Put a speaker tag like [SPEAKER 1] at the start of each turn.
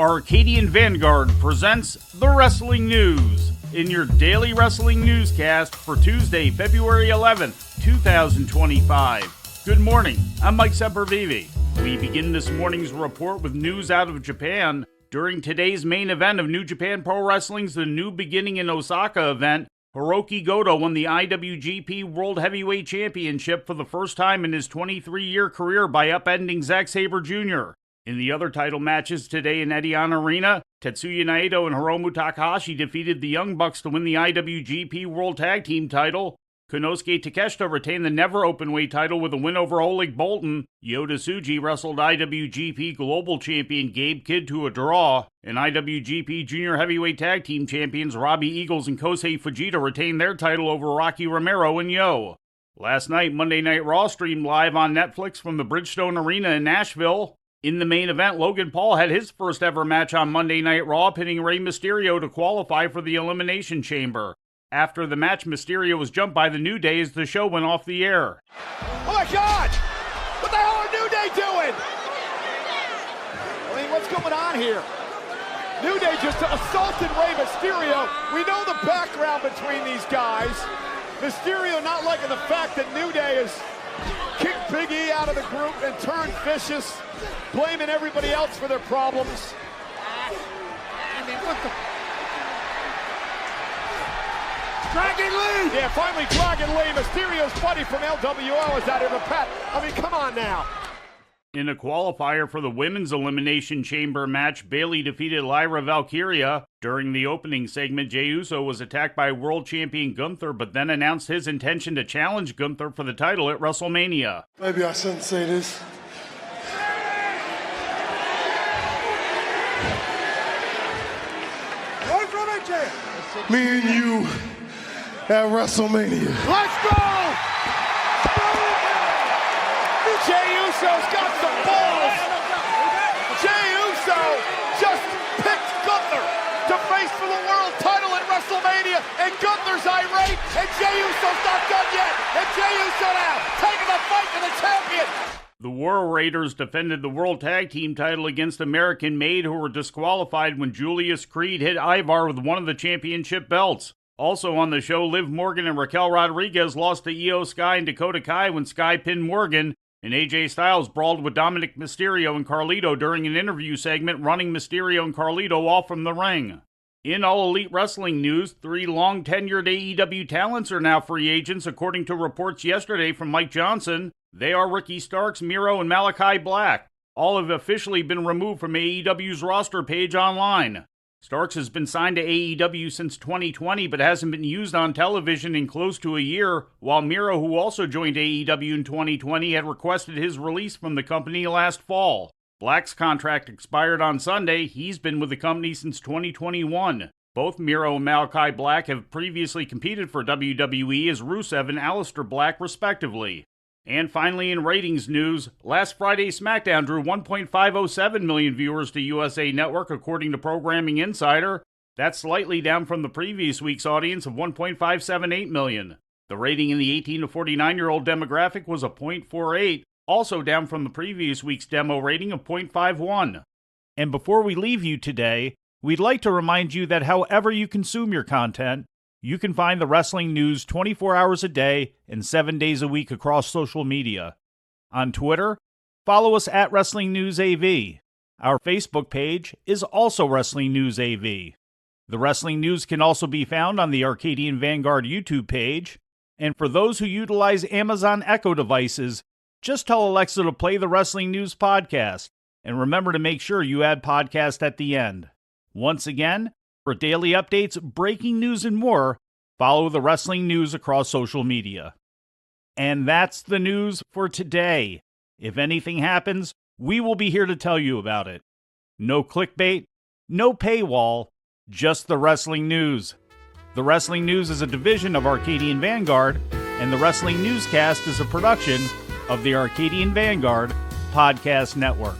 [SPEAKER 1] Arcadian Vanguard presents the Wrestling News in your daily wrestling newscast for Tuesday, February 11th, 2025. Good morning, I'm Mike Sempervive. We begin this morning's report with news out of Japan. During today's main event of New Japan Pro Wrestling's The New Beginning in Osaka event, Hiroki Goto won the IWGP World Heavyweight Championship for the first time in his 23-year career by upending Zack Sabre Jr. In the other title matches today in Edion Arena, Tetsuya Naito and Hiromu Takahashi defeated the Young Bucks to win the IWGP World Tag Team title. Konosuke Takeshita retained the Never Openweight title with a win over Oleg Boltin. Yota Tsuji wrestled IWGP Global Champion Gabe Kidd to a draw. And IWGP Junior Heavyweight Tag Team Champions Robbie Eagles and Kosei Fujita retained their title over Rocky Romero and Yo. Last night, Monday Night Raw streamed live on Netflix from the Bridgestone Arena in Nashville. In the main event, Logan Paul had his first ever match on Monday Night Raw, pinning Rey Mysterio to qualify for the Elimination Chamber. After the match, Mysterio was jumped by the New Day as the show went off the air.
[SPEAKER 2] Oh my God! What the hell are New Day doing? I mean, what's going on here? New Day just assaulted Rey Mysterio. We know the background between these guys. Mysterio not liking the fact that New Day has kicked Big E out of the group and turned vicious, blaming everybody else for their problems. I mean, what the... Dragon Lee! Yeah, finally Dragon Lee. Mysterio's buddy from LWO is out here, but Pat, I mean, come on now.
[SPEAKER 1] In a qualifier for the Women's Elimination Chamber match, Bayley defeated Lyra Valkyria. During the opening segment, Jey Uso was attacked by World Champion Gunther, but then announced his intention to challenge Gunther for the title at WrestleMania.
[SPEAKER 3] Maybe I shouldn't say this. Me and you at WrestleMania.
[SPEAKER 2] Let's go! Jey Uso's got some balls. Jey Uso just picked Gunther to face for the world title at WrestleMania, and Gunther's irate, and Jey Uso's not done yet, and Jey Uso now taking the fight to the champion.
[SPEAKER 1] The War Raiders defended the World Tag Team title against American Made, who were disqualified when Julius Creed hit Ivar with one of the championship belts. Also on the show, Liv Morgan and Raquel Rodriguez lost to Io Sky and Dakota Kai when Sky pinned Morgan, and AJ Styles brawled with Dominic Mysterio and Carlito during an interview segment, running Mysterio and Carlito off from the ring. In All Elite Wrestling news, 3 long-tenured AEW talents are now free agents, according to reports yesterday from Mike Johnson. They are Ricky Starks, Miro, and Malachi Black. All have officially been removed from AEW's roster page online. Starks has been signed to AEW since 2020, but hasn't been used on television in close to a year, while Miro, who also joined AEW in 2020, had requested his release from the company last fall. Black's contract expired on Sunday. He's been with the company since 2021. Both Miro and Malachi Black have previously competed for WWE as Rusev and Aleister Black, respectively. And finally, in ratings news, last Friday's SmackDown drew 1.507 million viewers to USA Network, according to Programming Insider. That's slightly down from the previous week's audience of 1.578 million. The rating in the 18 to 49-year-old demographic was a 0.48, also down from the previous week's demo rating of 0.51. And before we leave you today, we'd like to remind you that however you consume your content, you can find the wrestling news 24 hours a day and 7 days a week across social media. On Twitter, follow us at Wrestling News AV. Our Facebook page is also Wrestling News AV. The Wrestling News can also be found on the Arcadian Vanguard YouTube page. And for those who utilize Amazon Echo devices, just tell Alexa to play the Wrestling News podcast. And remember to make sure you add podcast at the end. Once again, for daily updates, breaking news, and more, follow the Wrestling News across social media. And that's the news for today. If anything happens, we will be here to tell you about it. No clickbait, no paywall, just the Wrestling News. The Wrestling News is a division of Arcadian Vanguard, and the Wrestling Newscast is a production of the Arcadian Vanguard Podcast Network.